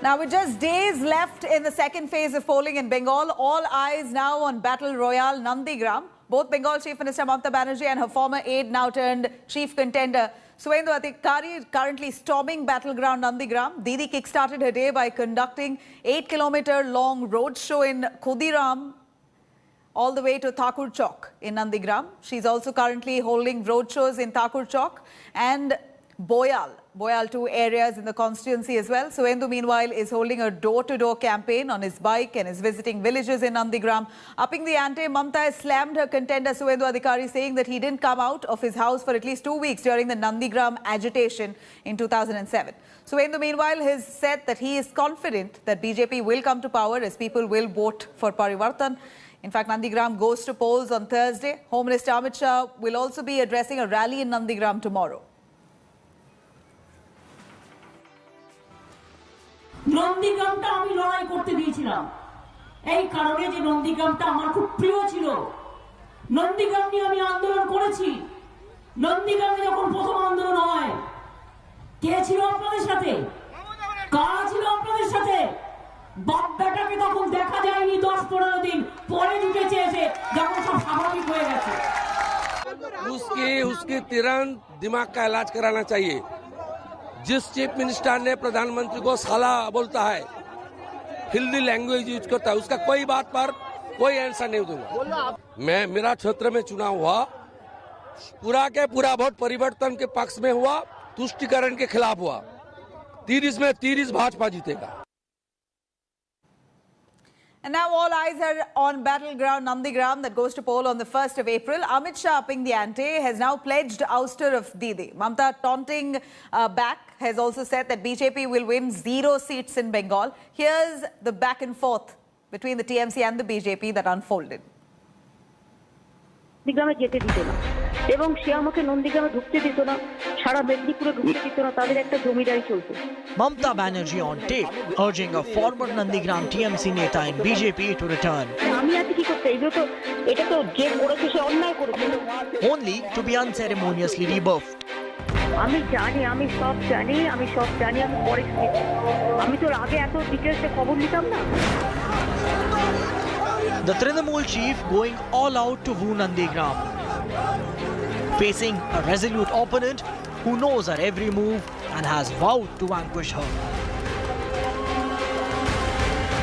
Now, with just days left in the second phase of polling in Bengal, all eyes now on Battle Royale Nandigram. Both Bengal Chief Minister Mamata Banerjee and her former aide, now turned chief contender Suvendu Adhikari, currently storming battleground Nandigram. Didi kickstarted her day by conducting 8-kilometer long roadshow in Khudiram all the way to Thakur Chowk in Nandigram. She's also currently holding roadshows in Thakur Chowk and Boyal, two areas in the constituency as well. Suvendu, meanwhile, is holding a door-to-door campaign on his bike and is visiting villages in Nandigram. Upping the ante, Mamata has slammed her contender Suvendu Adhikari, saying that he didn't come out of his house for at least 2 weeks during the Nandigram agitation in 2007. Suvendu, meanwhile, has said that he is confident that BJP will come to power as people will vote for Parivartan. In fact, Nandigram goes to polls on Thursday. Home Minister Amit Shah will also be addressing a rally in Nandigram tomorrow. নন্দীগ্রামটা আমি লড়াই করতে দিয়েছিলাম এই কারণে যে নন্দীগ্রামটা আমার খুব প্রিয় ছিল। নন্দীগ্রাম নিয়ে আমি আন্দোলন করেছি। নন্দীগ্রামে যখন প্রথম আন্দোলন হয়, কে ছিল আপনাদের সাথে? কারা ছিল আপনাদের সাথে? বাপ বেটাকে তখন দেখা যায়নি, 10-15 দিন পরে ঢুকেছে এসে, যখন সব স্বাভাবিক হয়ে গেছে। उसके तुरंत दिमाग का इलाज कराना चाहिए। जिस चीफ मिनिस्टर ने प्रधानमंत्री को साला बोलता है, हिंदी लैंग्वेज यूज करता है, उसका कोई बात पर कोई आंसर नहीं दूंगा। मेरा क्षेत्र में चुनाव हुआ, पूरा के पूरा वोट परिवर्तन के पक्ष में हुआ, तुष्टिकरण के खिलाफ हुआ। 30 में 30 भाजपा जीतेगा। And now all eyes are on battleground Nandigram that goes to poll on the 1st of April. Amit Shah, upping the ante, has now pledged ouster of Didi. Mamata, taunting back, has also said that BJP will win 0 seats in Bengal. Here's the back and forth between the TMC and the BJP that unfolded. নন্দীগ্রামে যেতে দিত না এবং সে আমাকে নন্দীগ্রামে ঢুকতে দিত না, সারা মেদিনীপুরে ঢুকতে দিত না, তাদের একটা জমিদারি চলছে। Mamata Banerjee on tape urging a former Nandigram TMC neta in BJP to return. আমি আজ কি করতে, এটা তো যে করেছে সে অন্যায় করেছে। Only to be unceremoniously rebuffed. আমি সব জানি, আমি পরে শুনেছি। আমি তো আগে এত ডিটেইলসে খবর নিতাম না। The Trinamool chief going all out to woo Nandigram, facing a resolute opponent who knows her every move and has vowed to vanquish her.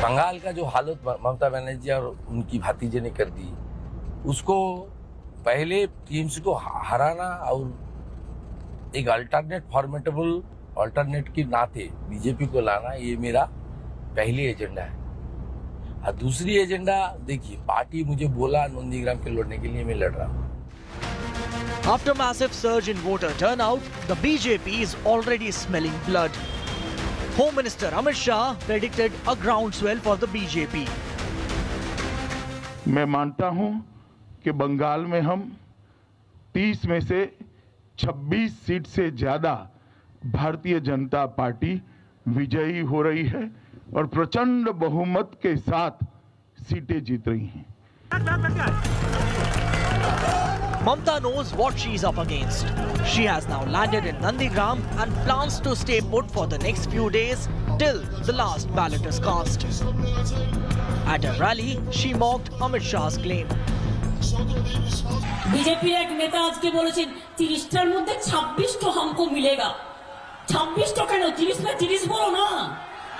Bengal का जो हालत ममता बनर्जी और उनकी भतीजे ने कर दी, उसको पहले टीम्स को हराना और एक फॉर्मेटेबल अल्टरनेट के नाते बीजेपी को लाना, ये मेरा पहली एजेंडा है। और दूसरी एजेंडा देखिए, पार्टी मुझे बोला नंदीग्राम के लड़ने के लिए मैं लड़ रहा हूँ। After massive surge in voter turnout, the BJP is already smelling blood. Home Minister Amit Shah predicted a groundswell for the BJP. मैं मानता हूं कि बंगाल में हम 30 में से 26 सीट से ज्यादा भारतीय जनता पार्टी विजयी हो रही है और प्रचंड बहुमत के साथ सीटें जीत रही हैं। Mamata knows what she's up against. She has now landed in Nandigram and plans to stay put for the next few days till the last ballot is cast. At a rally, she mocked Amit Shah's claim. BJP एक नेता आज के बोलेছেন 30টার মধ্যে 26 তো हमको मिलेगा। 26 তো কেন, 30 में 30 बोलो ना,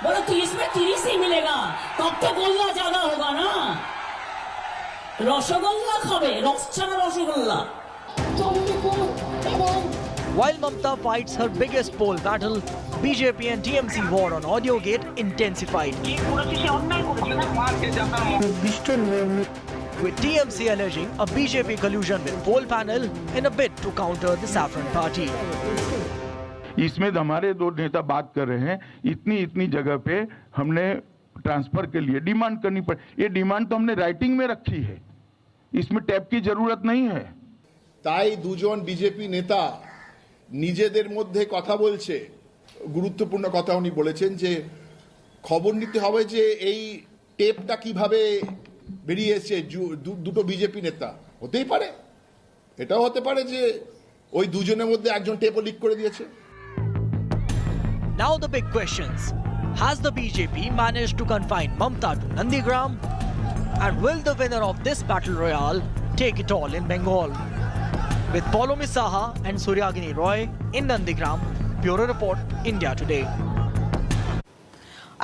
बोलो 30 में 30 ही मिलेगा, तब तो गोल्ला ज्यादा होगा ना। रसगोल्ला खाबे, रस ছাড়া rasgulla. While Mamata fights her biggest poll battle, BJP and TMC war on Audiogate intensified, with TMC alleging a BJP collusion with poll panel in a bid to counter the Saffron Party. इसमें हमारे दो नेता बात कर रहे हैं, इतनी जगह पे हमने ट्रांसफर के लिए डिमांड करनी पड़े। ये डिमांड तो हमने राइटिंग में रखी है, इसमें टैप की जरूरत नहीं है। তাই দুজন বিজেপি নেতা নিজেদের মধ্যে কথা বলছে। গুরুত্বপূর্ণ কথা উনি বলেছেন যে খবর নিতে হবে যে এই টেপটা কিভাবে বেরিয়ে এসেছে। দুটো বিজেপি নেতা হতেই পারে, এটাও হতে পারে যে ওই দুজনের মধ্যে একজন টেপও লিক করে দিয়েছে। Now the big questions. Has the BJP managed to confine Mamta to Nandigram? And will the winner of this battle royale take it all in Bengal? With Paulomi Saha and Suryagini Roy in Nandigram, Bureau Report, India Today.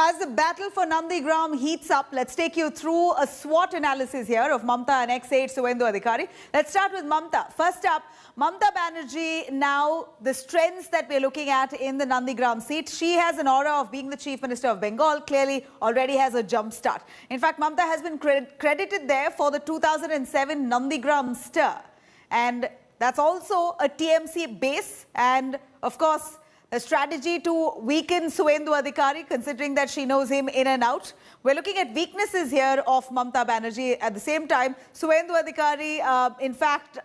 As the battle for Nandigram heats up, let's take you through a SWOT analysis here of Mamta and ex-aide Suvendu Adhikari. Let's start with Mamta. First up, Mamta Banerjee, now the strengths that we're looking at in the Nandigram seat. She has an aura of being the Chief Minister of Bengal, clearly already has a jump start. In fact, Mamta has been credited there for the 2007 Nandigram stir. And that's also a TMC base and, of course, a strategy to weaken Suvendu Adhikari, considering that she knows him in and out. We're looking at weaknesses here of Mamta Banerjee. At the same time, Suvendu Adhikari, in fact,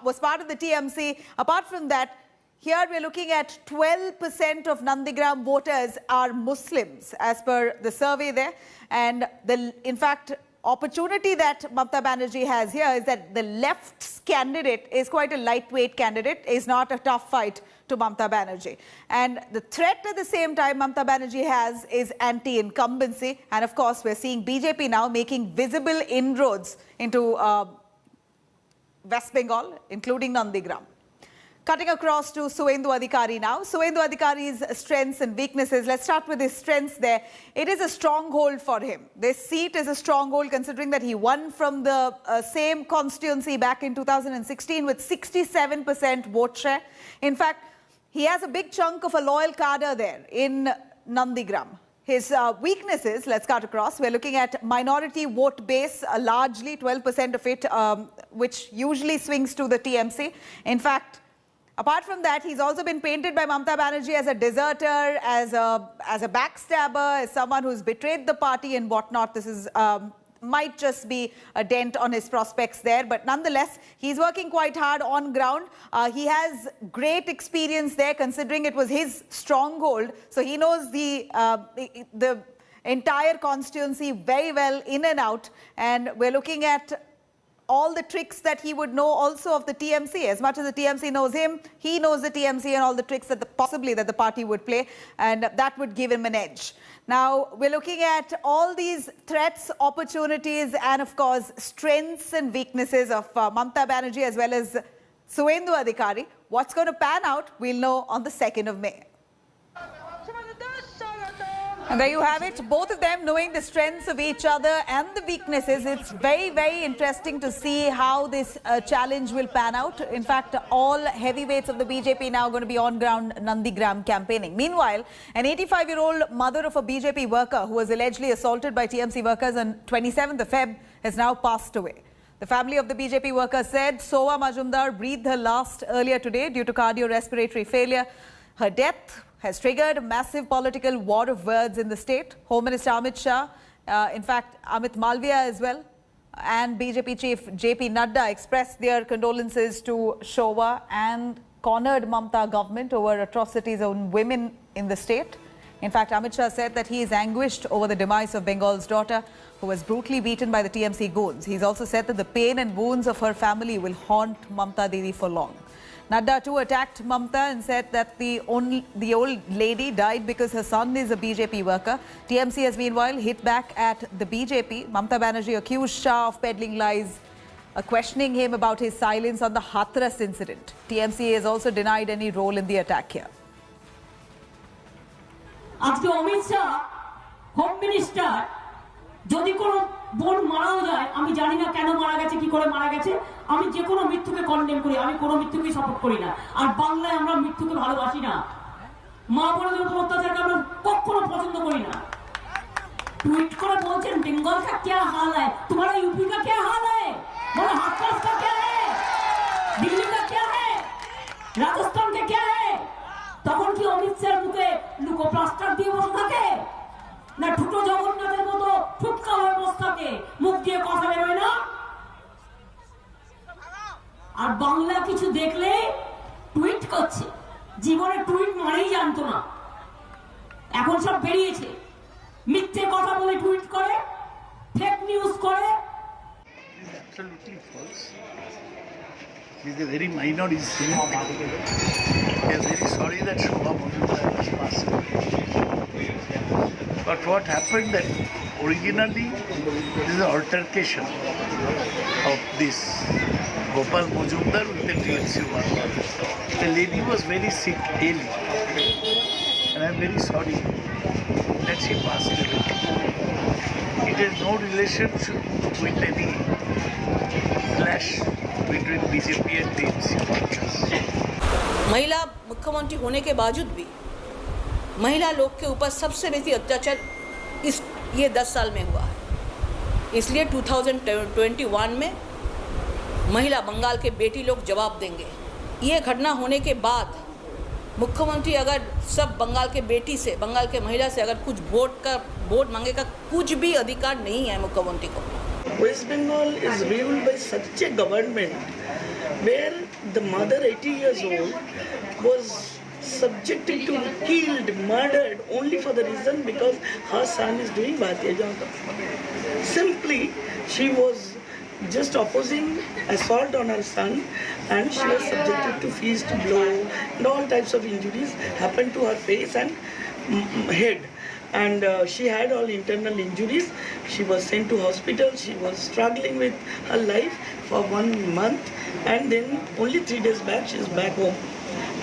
was part of the TMC. Apart from that, here we're looking at 12% of Nandigram voters are Muslims, as per the survey there. And in fact, opportunity that Mamta Banerjee has here is that the left's candidate is quite a lightweight candidate, is not a tough fight to Mamta Banerjee. And the threat at the same time Mamta Banerjee has is anti-incumbency. And of course, we're seeing BJP now making visible inroads into West Bengal, including Nandigram. Cutting across to Suvendu Adhikari now. Suvendu Adhikari's strengths and weaknesses. Let's start with his strengths there. It is a stronghold for him. This seat is a stronghold considering that he won from the same constituency back in 2016 with 67% vote share. In fact, he has a big chunk of a loyal cadre there in Nandigram. His weaknesses, let's cut across. We're looking at minority vote base, largely 12% of it, which usually swings to the TMC. In fact, apart from that, he's also been painted by Mamta Banerjee as a deserter, as a backstabber, as someone who's betrayed the party and whatnot. This is might just be a dent on his prospects there. But nonetheless, he's working quite hard on ground. He has great experience there, considering it was his stronghold. So he knows the entire constituency very well in and out. And we're looking at all the tricks that he would know also of the TMC. As much as the TMC knows him, he knows the TMC and all the tricks that possibly the party would play, and that would give him an edge. Now, we're looking at all these threats, opportunities, and of course, strengths and weaknesses of Mamta Banerjee as well as Suvendu Adhikari. What's going to pan out, we'll know on the 2nd of May. And there you have it, both of them knowing the strengths of each other and the weaknesses. It's very, very interesting to see how this challenge will pan out. In fact, all heavyweights of the BJP now going to be on ground Nandigram campaigning. Meanwhile, an 85-year-old mother of a BJP worker who was allegedly assaulted by TMC workers on 27th of Feb has now passed away. The family of the BJP worker said Sowa Majumdar breathed her last earlier today due to cardiorespiratory failure. Her death has triggered a massive political war of words in the state. Home Minister Amit Shah, in fact, Amit Malviya as well, and BJP Chief JP Nadda expressed their condolences to Sowa and cornered Mamta government over atrocities on women in the state. In fact, Amit Shah said that he is anguished over the demise of Bengal's daughter, who was brutally beaten by the TMC goons. He's also said that the pain and wounds of her family will haunt Mamta Didi for long. Nadda too attacked Mamta and said that the old lady died because her son is a BJP worker. TMC has meanwhile hit back at the BJP. Mamta Banerjee accused Shah of peddling lies, questioning him about his silence on the Hathras incident. TMC has also denied any role in the attack here. আজকে Amit Shah home minister যদি কোনো বোন মারাও যায়, আমি জানি না কেন মারা গেছে, কি করে মারা গেছে, আমি যে কোনো মৃত্যুকে কন্ডেম করি, আমি কোনো মৃত্যুকেই সাপোর্ট করি না। আর বাংলায় আমরা মৃত্যুকে ভালোবাসি না, মা বোনদের উপর অত্যাচারকে আমরা কখনো পছন্দ করি না। টুইট করে বলছেন বেঙ্গল কা क्या हाल है, तुम्हारा यूपी का क्या हाल है, बोलो हाथरस का क्या है, दिल्ली का क्या है, राजस्थान का क्या है। তখন কি অমিত শাহের মুখে লুকো প্লাস্টার দিয়ে বসে থাকে, না ঠুটো জগন্নাথের মতো ফুটকা হয়ে বসে থাকে, মুখ দিয়ে কথা বেরোয় না। আর বাংলা কিছু দেখলে টুইট করছে, জীবনে টুইট মানেই জানতো না, এখন সব বেরিয়েছে, মিথ্যে কথা বলে টুইট করে, ফেক নিউজ করে। Absolutely false. He is a very minor incident. We are very sorry that Shobha Majumdar has passed away. But what happened that originally this is an altercation of this Gopal Majumdar with the TMC worker. The lady was very sick, ill, and I am very sorry that she passed away. It has no relationship with any clash between BJP and TMC workers. महिला मुख्यमंत्री होने के बावजूद भी महिला लोग के ऊपर सबसे बेसी अत्याचार ये 10 साल में हुआ है। इसलिए 2021 में महिला बंगाल के बेटी लोग जवाब देंगे। ये घटना होने के बाद मुख्यमंत्री अगर सब बंगाल के बेटी से, बंगाल के महिला से अगर कुछ वोट मांगेगा, कुछ भी अधिकार नहीं है मुख्यमंत्री को। West Bengal is ruled by such a government where the mother 80 years old was subjected to killed, murdered only for the reason because her son is doing Bharatiya Janata. Simply, she was just opposing assault on her son and she was subjected to fist, blow and all types of injuries happened to her face and head. And she had all internal injuries. She was sent to hospital. She was struggling with her life for 1 month, and then only 3 days back she is back home.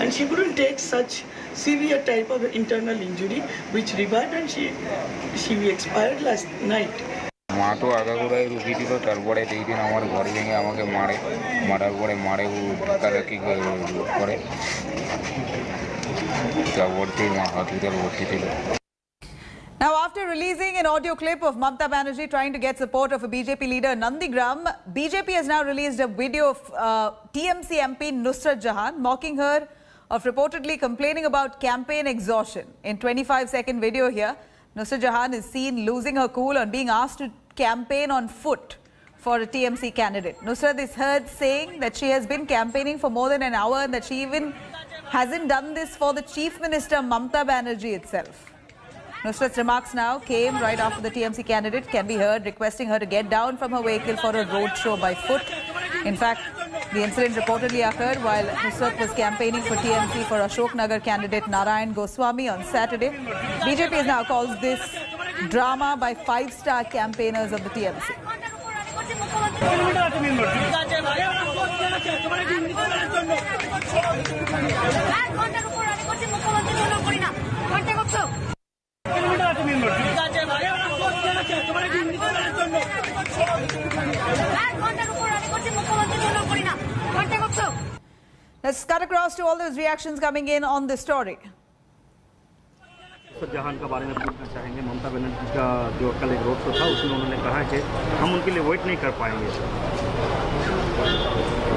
And she couldn't take such severe type of internal injury which revived, and she expired last night. মা তো আগাগোড়াই রুগী ছিল, তারপরে এই দিন আমার ঘর ভেঙে আমাকে মারার পরে ধাক্কাধাক্কি করে ভর্তি হসপিটাল ভর্তি ছিল। Now, after releasing an audio clip of Mamata Banerjee trying to get support of a BJP leader in Nandigram, BJP has now released a video of TMC MP Nusrat Jahan mocking her of reportedly complaining about campaign exhaustion. In 25-second video here, Nusrat Jahan is seen losing her cool on being asked to campaign on foot for a TMC candidate. Nusrat is heard saying that she has been campaigning for more than an hour and that she even hasn't done this for the Chief Minister Mamata Banerjee itself. Nusrat's remarks now came right after the TMC candidate can be heard requesting her to get down from her vehicle for a roadshow by foot. In fact, the incident reportedly occurred while Nusrat was campaigning for TMC for Ashok Nagar candidate Narayan Goswami on Saturday. BJP now calls this drama by 5-star campaigners of the TMC. Let's cut across to all those reactions coming in on this story. जहान का बारे में पूछना चाहेंगे। ममता बनर्जी का जो कल एक रोड शो था उसमें उन्होंने कहा कि हम उनके लिए वेट नहीं कर पाएंगे।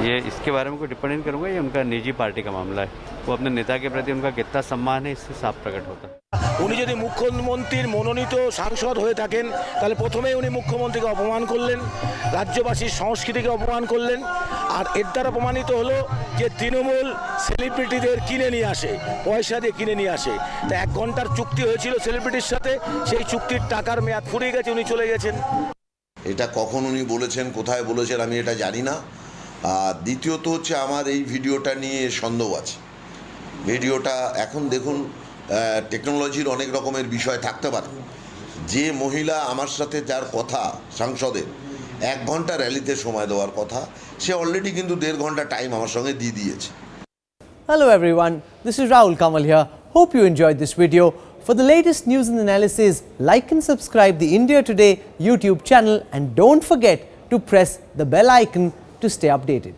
ये इसके बारे में कोई टिप्पणी नहीं करूँगा, ये उनका निजी पार्टी का मामला है। वो अपने नेता के प्रति उनका कितना सम्मान है इससे साफ प्रकट होता है। উনি যদি মুখ্যমন্ত্রীর মনোনীত সাংসদ হয়ে থাকেন তাহলে প্রথমেই উনি মুখ্যমন্ত্রীকে অপমান করলেন, রাজ্যবাসীর সংস্কৃতিকে অপমান করলেন, আর এর দ্বারা প্রমাণিত হলো যে তৃণমূল সেলিব্রিটিদের কিনে নিয়ে আসে, পয়সা দিয়ে কিনে নিয়ে আসে। তা 1 ঘন্টার চুক্তি হয়েছিল সেলিব্রিটির সাথে, সেই চুক্তির টাকার মেয়াদ ফুরিয়ে গেছে, উনি চলে গেছেন। এটা কখন উনি বলেছেন, কোথায় বলেছেন আমি এটা জানি না। আর দ্বিতীয়ত হচ্ছে আমার এই ভিডিওটা নিয়ে সন্দেহ আছে। ভিডিওটা এখন দেখুন টেকনোলজির অনেক রকমের বিষয় থাকতে পারে। যে মহিলা আমার সাথে যার কথা সাংসদের 1 ঘন্টা র্যালিতে সময় দেওয়ার কথা, সে অলরেডি কিন্তু 1.5 ঘন্টা টাইম আমার সঙ্গে দিয়ে দিয়েছে। Hello everyone, this is Rahul Kamal here. Hope you enjoyed this video. For the latest news and analysis, like and subscribe the India Today YouTube channel and don't forget to press the bell icon to stay updated.